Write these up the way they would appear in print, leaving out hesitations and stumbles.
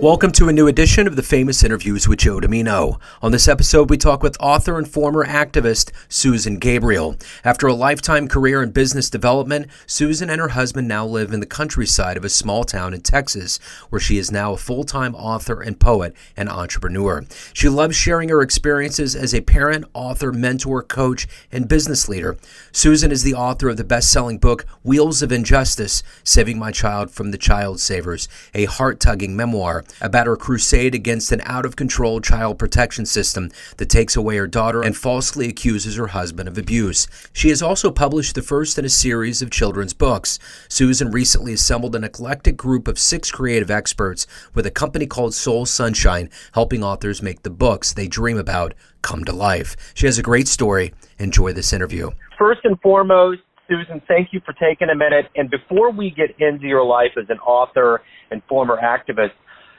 Welcome to a new edition of the Famous Interviews with Joe Dimino. On this episode, we talk with author and former activist Susan Gabriel. After a lifetime career in business development, Susan and her husband now live in the countryside of a small town in Texas, where she is now a full-time author and poet and entrepreneur. She loves sharing her experiences as a parent, author, mentor, coach, and business leader. Susan is the author of the best-selling book, Wheels of Injustice, Saving My Child from the Child Savers, a heart-tugging memoir about her crusade against an out-of-control child protection system that takes away her daughter and falsely accuses her husband of abuse. She has also published the first in a series of children's books. Susan recently assembled an eclectic group of 6 creative experts with a company called Soul Sonshine, helping authors make the books they dream about come to life. She has a great story. Enjoy this interview. First and foremost, Susan, thank you for taking a minute. And before we get into your life as an author and former activist,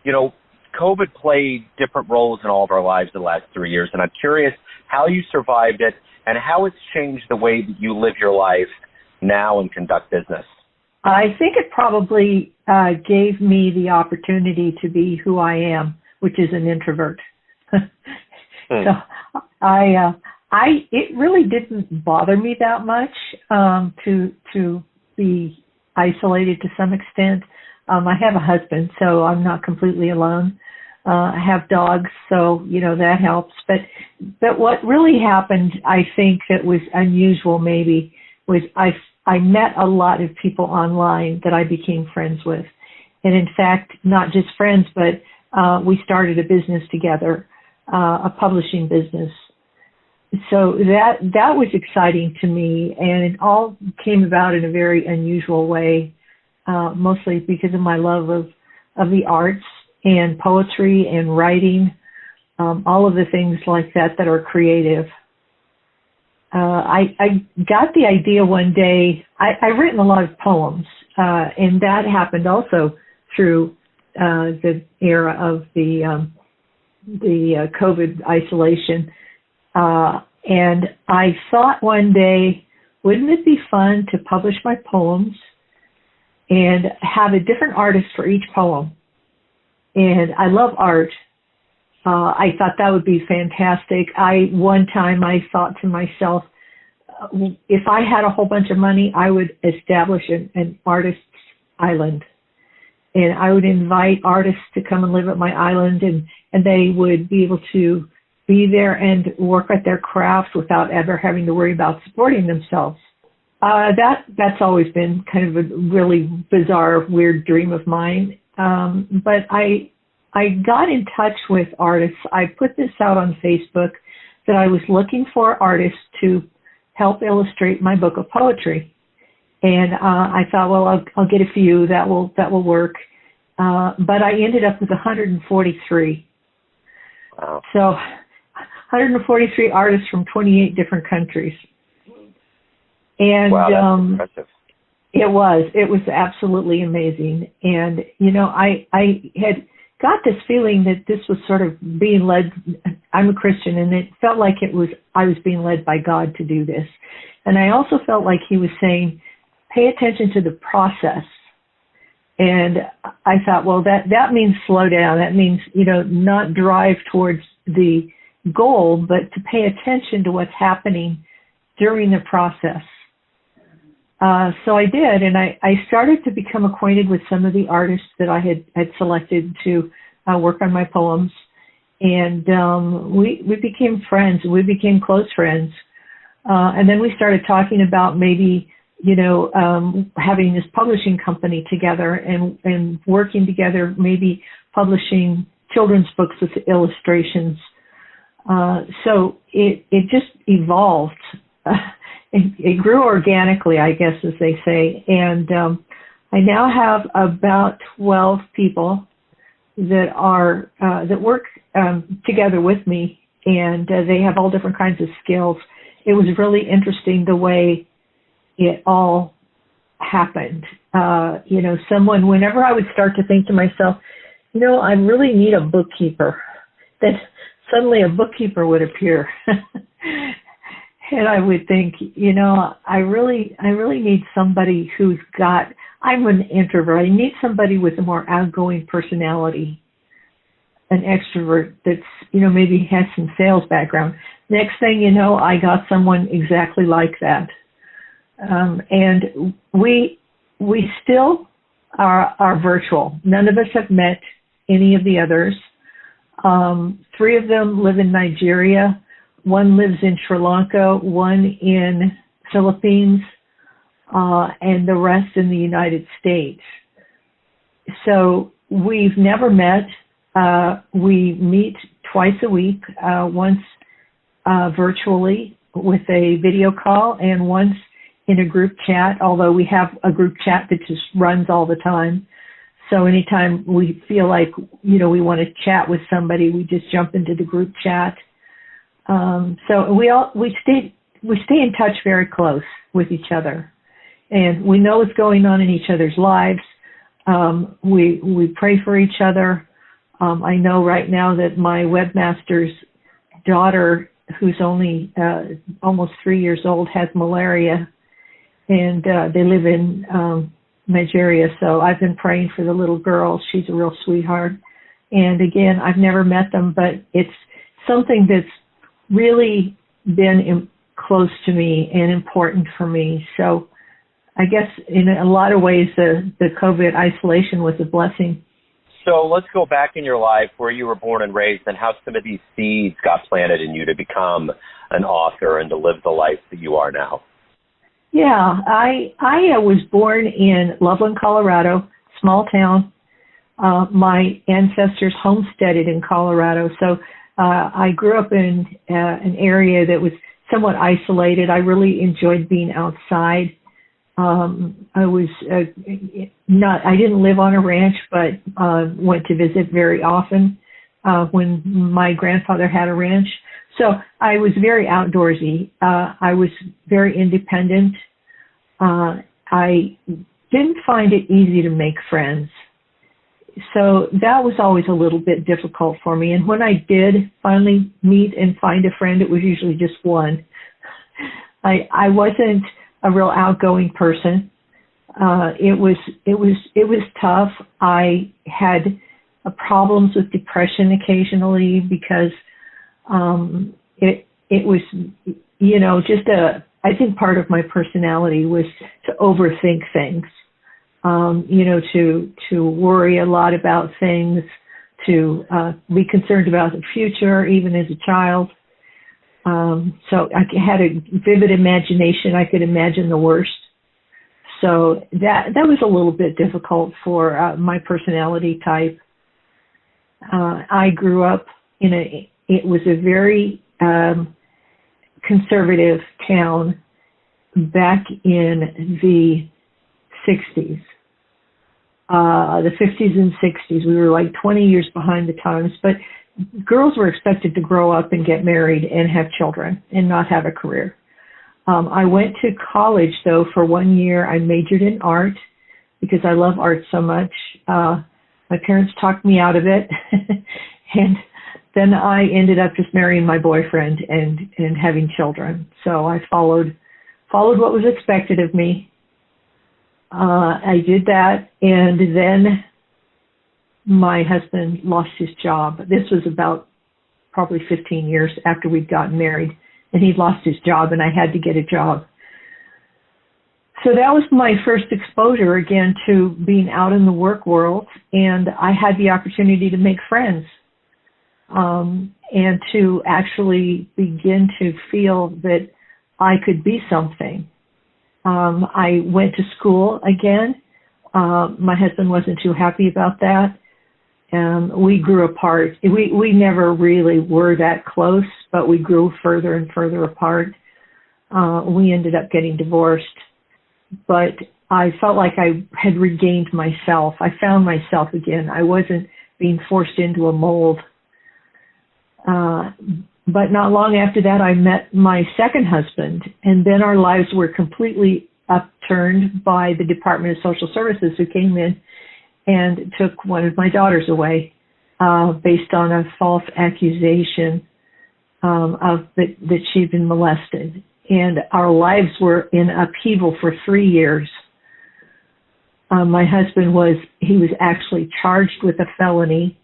you know, COVID played different roles in all of our lives the last 3 years, and I'm curious how you survived it and how it's changed the way that you live your life now and conduct business. I think it probably gave me the opportunity to be who I am, which is an introvert. So it really didn't bother me that much to be isolated to some extent. I have a husband, so I'm not completely alone. I have dogs, so, you know, that helps. But what really happened, I think that was unusual maybe, was I met a lot of people online that I became friends with. And in fact, not just friends, but we started a business together, a publishing business. So that was exciting to me, and it all came about in a very unusual way. Mostly because of my love of the arts and poetry and writing, all of the things like that are creative. I got the idea one day. I've written a lot of poems, and that happened also through the era of the COVID isolation. And I thought one day, wouldn't it be fun to publish my poems and have a different artist for each poem? And I love art. I thought that would be fantastic. One time I thought to myself, if I had a whole bunch of money, I would establish an artist's island. And I would invite artists to come and live at my island, and they would be able to be there and work at their crafts without ever having to worry about supporting themselves. That's always been kind of a really bizarre, weird dream of mine. But I got in touch with artists. I put this out on Facebook that I was looking for artists to help illustrate my book of poetry. And I thought, well, I'll get a few that will work. But I ended up with 143. Wow. So 143 artists from 28 different countries. And wow, that's impressive. It was absolutely amazing. And, you know, I had got this feeling that this was sort of being led. I'm a Christian, and it felt like I was being led by God to do this. And I also felt like he was saying, pay attention to the process. And I thought, well, that means slow down. That means, you know, not drive towards the goal, but to pay attention to what's happening during the process. So I did, and I started to become acquainted with some of the artists that I had selected to work on my poems, and we became friends. We became close friends, and then we started talking about maybe, you know, having this publishing company together and working together, maybe publishing children's books with illustrations. So it just evolved. It grew organically, I guess, as they say. And I now have about 12 people that work together with me, and they have all different kinds of skills. It was really interesting the way it all happened. You know, whenever I would start to think to myself, you know, I really need a bookkeeper, then suddenly a bookkeeper would appear. And I would think, you know, I really need somebody I'm an introvert. I need somebody with a more outgoing personality an extrovert that's, maybe has some sales background. Next thing you know, I got someone exactly like that. And we still are virtual. None of us have met any of the others. 3 of them live in Nigeria. 1 lives in Sri Lanka, 1 in Philippines, and the rest in the United States. So we've never met. We meet twice a week, once virtually with a video call and once in a group chat, although we have a group chat that just runs all the time. So anytime we feel like, we want to chat with somebody, we just jump into the group chat. So we stay in touch very close with each other, and we know what's going on in each other's lives. We pray for each other. I know right now that my webmaster's daughter, who's only almost 3 years old, has malaria, and they live in Nigeria. So I've been praying for the little girl. She's a real sweetheart. And again, I've never met them, but it's something that's really been close to me and important for me. So I guess in a lot of ways, the COVID isolation was a blessing. So let's go back in your life where you were born and raised and how some of these seeds got planted in you to become an author and to live the life that you are now. Yeah, I was born in Loveland, Colorado, small town. My ancestors homesteaded in Colorado, so I grew up in an area that was somewhat isolated. I really enjoyed being outside. I was I didn't live on a ranch, but went to visit very often when my grandfather had a ranch. So I was very outdoorsy. I was very independent. I didn't find it easy to make friends. So that was always a little bit difficult for me. And when I did finally meet and find a friend, it was usually just one. I wasn't a real outgoing person. It was tough. I had problems with depression occasionally because it was, just I think part of my personality was to overthink things, to worry a lot about things, to be concerned about the future, even as a child. So I had a vivid imagination. I could imagine the worst. So that was a little bit difficult for my personality type. I grew up it was a very conservative town back in the 60s. The 50s and 60s. We were like 20 years behind the times, but girls were expected to grow up and get married and have children and not have a career. I went to college, though, for 1 year. I majored in art because I love art so much. My parents talked me out of it. And then I ended up just marrying my boyfriend and having children. So I followed what was expected of me. I did that, and then my husband lost his job. This was about probably 15 years after we'd gotten married, and he'd lost his job, and I had to get a job. So that was my first exposure, again, to being out in the work world, and I had the opportunity to make friends and to actually begin to feel that I could be something. I went to school again. My husband wasn't too happy about that. We grew apart. We never really were that close, but we grew further and further apart. We ended up getting divorced. But I felt like I had regained myself. I found myself again. I wasn't being forced into a mold. But not long after that, I met my second husband, and then our lives were completely upturned by the Department of Social Services, who came in and took one of my daughters away based on a false accusation that she'd been molested. And our lives were in upheaval for 3 years. My husband was actually charged with a felony.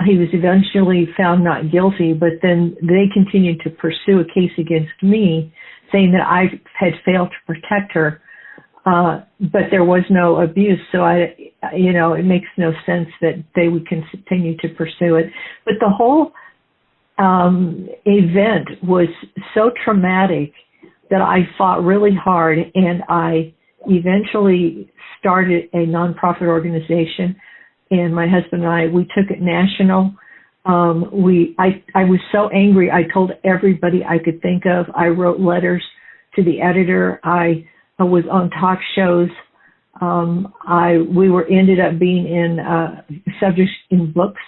he was eventually found not guilty, but then they continued to pursue a case against me, saying that I had failed to protect her. But there was no abuse, so it makes no sense that they would continue to pursue it. But the whole event was so traumatic that I fought really hard, and I eventually started a nonprofit organization. And my husband and I, we took it national. I was so angry. I told everybody I could think of. I wrote letters to the editor. I was on talk shows. We ended up being in subjects in books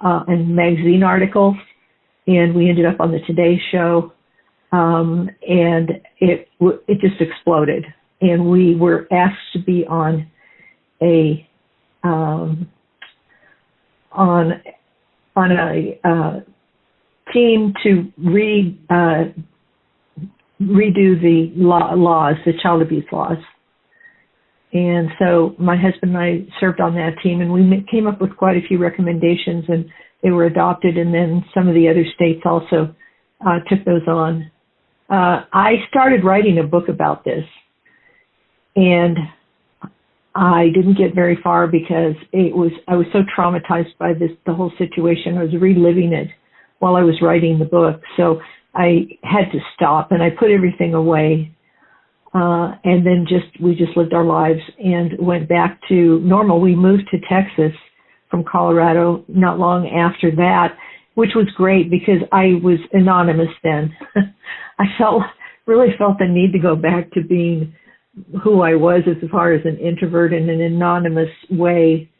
and magazine articles, and we ended up on the Today Show, and it just exploded. And we were asked to be on a team to redo the laws, the child abuse laws. And so my husband and I served on that team, and we came up with quite a few recommendations, and they were adopted, and then some of the other states also took those on. I started writing a book about this, and I didn't get very far because I was so traumatized by the whole situation. I was reliving it while I was writing the book. So I had to stop, and I put everything away. And then we just lived our lives and went back to normal. We moved to Texas from Colorado not long after that, which was great because I was anonymous then. I really felt the need to go back to being who I was as far as an introvert in an anonymous way.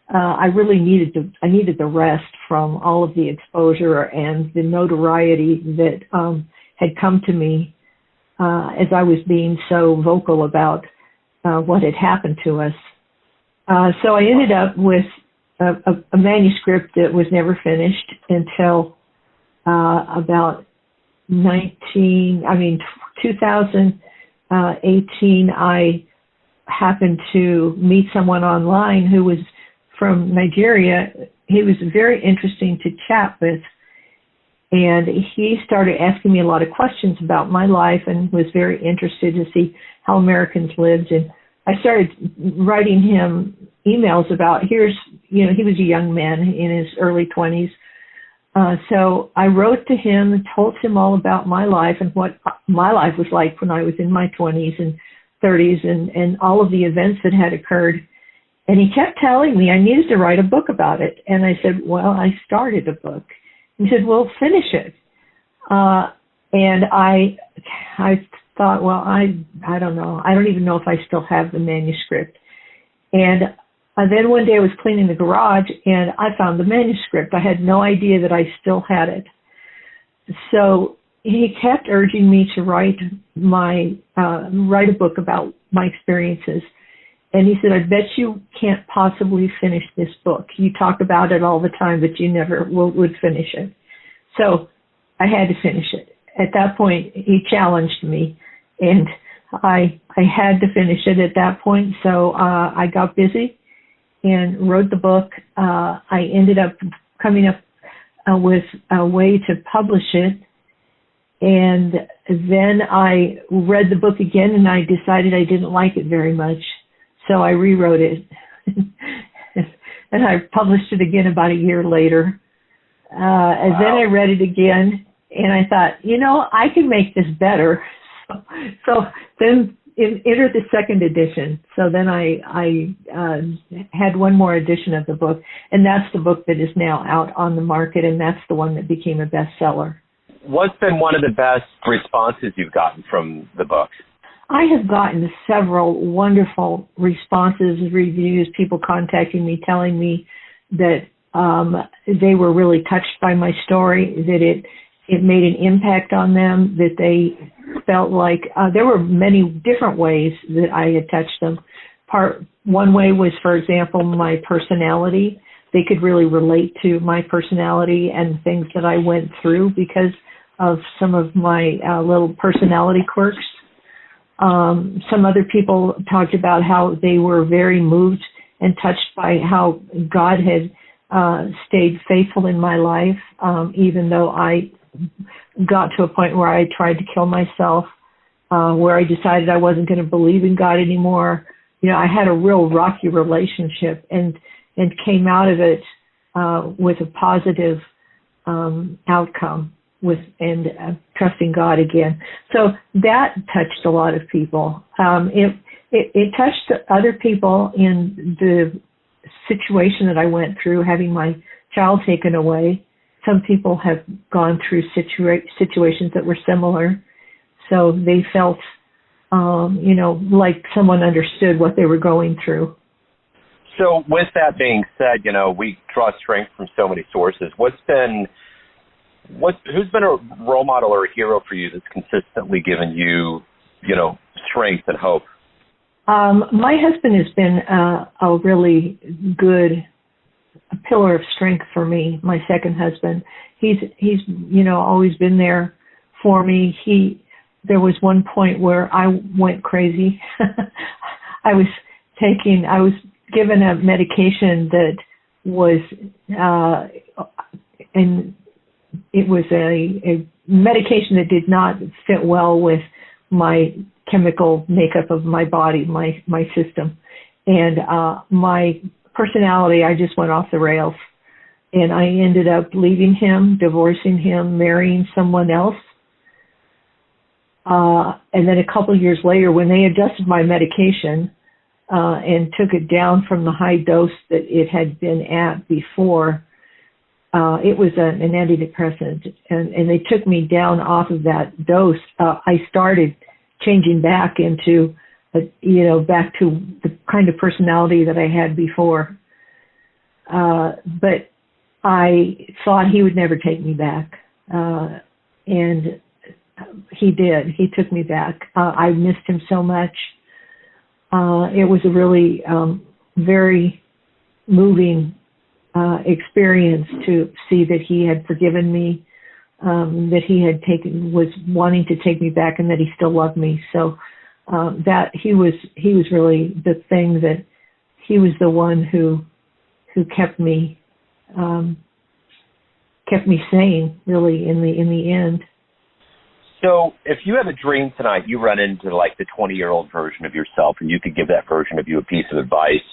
I really needed the rest from all of the exposure and the notoriety that had come to me as I was being so vocal about what had happened to us. So I ended up with a manuscript that was never finished until about 2018. I happened to meet someone online who was from Nigeria. He was very interesting to chat with, and he started asking me a lot of questions about my life and was very interested to see how Americans lived. And I started writing him emails about, he was a young man in his early 20s. So I wrote to him and told him all about my life and what my life was like when I was in my 20s and 30s and all of the events that had occurred. And he kept telling me I needed to write a book about it. And I said, well, I started a book. He said, well, finish it. And I thought, well, I don't know. I don't even know if I still have the manuscript. And then one day I was cleaning the garage and I found the manuscript. I had no idea that I still had it. So he kept urging me to write a book about my experiences. And he said, I bet you can't possibly finish this book. You talk about it all the time, but you never would finish it. So I had to finish it. At that point, he challenged me, and I had to finish it at that point. So I got busy and wrote the book. I ended up coming up with a way to publish it. And then I read the book again, and I decided I didn't like it very much. So I rewrote it, and I published it again about a year later. And then I read it again, and I thought, I can make this better. So then entered the second edition. So then I had one more edition of the book, and that's the book that is now out on the market, and that's the one that became a bestseller. What's been one of the best responses you've gotten from the book? I have gotten several wonderful responses, reviews, people contacting me, telling me that they were really touched by my story, that it made an impact on them, that they felt like there were many different ways that I had touched them. One way was, for example, my personality. They could really relate to my personality and things that I went through because of some of my little personality quirks. Some other people talked about how they were very moved and touched by how God had stayed faithful in my life, even though I got to a point where I tried to kill myself, where I decided I wasn't going to believe in God anymore. You know, I had a real rocky relationship and came out of it with a positive outcome and trusting God again. So that touched a lot of people. It touched other people in the situation that I went through, having my child taken away. Some people have gone through situations that were similar, so they felt, like someone understood what they were going through. So with that being said, we draw strength from so many sources. Who's been a role model or a hero for you that's consistently given you, strength and hope? My husband has been a really good pillar of strength for me. My second husband, he's always been there for me. There was one point where I went crazy. I was given a medication that was, and it was a medication that did not fit well with my chemical makeup of my body, my system. And my personality, I just went off the rails. And I ended up leaving him, divorcing him, marrying someone else. And then a couple of years later, when they adjusted my medication and took it down from the high dose that it had been at before, it was an antidepressant, and they took me down off of that dose. I started changing back into, back to the kind of personality that I had before. But I thought he would never take me back, and he did. He took me back. I missed him so much. It was a really very moving experience to see that he had forgiven me, that he was wanting to take me back, and that he still loved me. So that he was really the thing, that he was the one who kept me sane, really, in the end. So if you have a dream tonight, you run into like the 20-year-old version of yourself, and you could give that version of you a piece of advice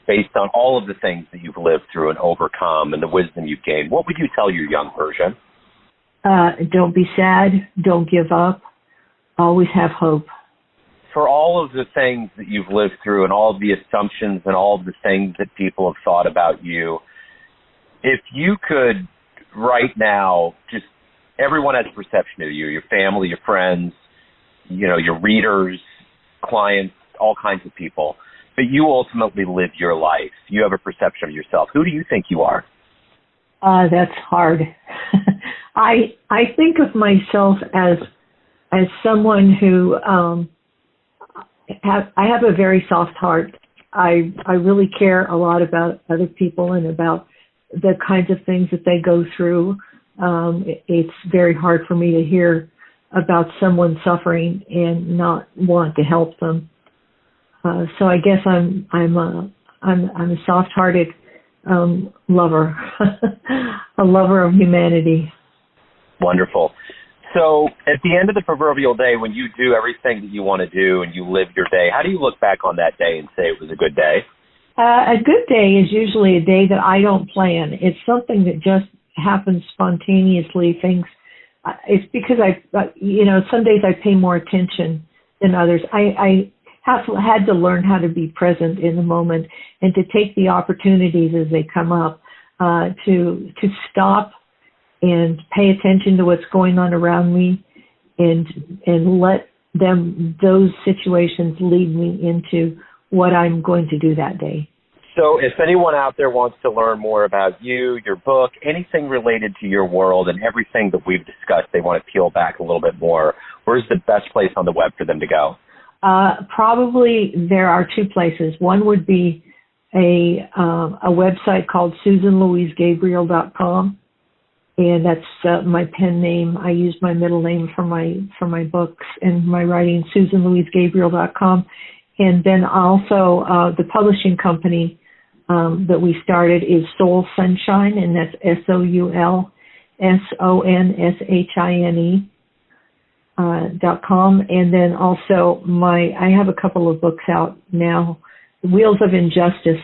based on all of the things that you've lived through and overcome and the wisdom you've gained, what would you tell your young version? Don't be sad. Don't give up. Always have hope. For all of the things that you've lived through and all of the assumptions and all of the things that people have thought about you, if you could right now, just everyone has a perception of you, your family, your friends, your readers, clients, all kinds of people, but you ultimately live your life. You have a perception of yourself. Who do you think you are? That's hard. I think of myself as someone who I have a very soft heart. I really care a lot about other people and about the kinds of things that they go through. It's very hard for me to hear about someone suffering and not want to help them. So I guess I'm a soft-hearted lover, a lover of humanity. Wonderful. So at the end of the proverbial day, when you do everything that you want to do and you live your day, how do you look back on that day and say it was a good day? A good day is usually a day that I don't plan. It's something that just happens spontaneously. It's because some days I pay more attention than others. I had to learn how to be present in the moment and to take the opportunities as they come up, to stop and pay attention to what's going on around me, and let those situations lead me into what I'm going to do that day. So if anyone out there wants to learn more about you, your book, anything related to your world and everything that we've discussed, they want to peel back a little bit more, where's the best place on the web for them to go? Probably there are two places. One would be a website called SusanLouiseGabriel.com, and that's my pen name. I use my middle name for my books and my writing, SusanLouiseGabriel.com. And then also the publishing company that we started is Soul Sonshine, and that's SoulSonshine.com. And then also I have a couple of books out now. Wheels of Injustice,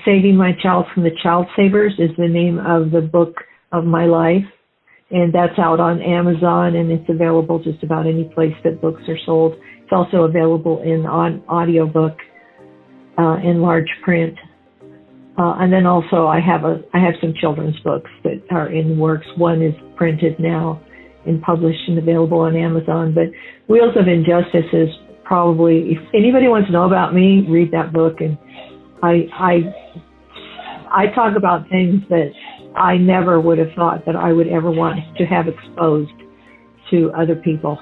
Saving My Child from the Child Savers is the name of the book of my life. And that's out on Amazon, and it's available just about any place that books are sold. It's also available on audiobook, in large print. And then also I have some children's books that are in works. One is printed now and published and available on Amazon. But Wheels of Injustice is probably, if anybody wants to know about me, read that book. And I talk about things that I never would have thought that I would ever want to have exposed to other people.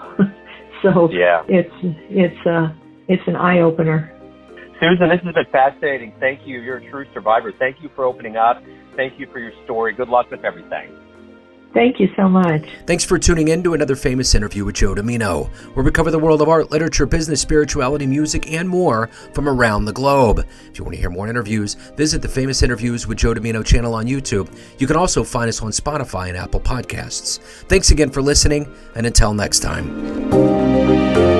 So Yeah. it's an eye opener. Susan, this has been fascinating. Thank you. You're a true survivor. Thank you for opening up. Thank you for your story. Good luck with everything. Thank you so much. Thanks for tuning in to another famous interview with Joe Dimino, where we cover the world of art, literature, business, spirituality, music, and more from around the globe. If you want to hear more interviews, visit the Famous Interviews with Joe Dimino channel on YouTube. You can also find us on Spotify and Apple Podcasts. Thanks again for listening, and until next time.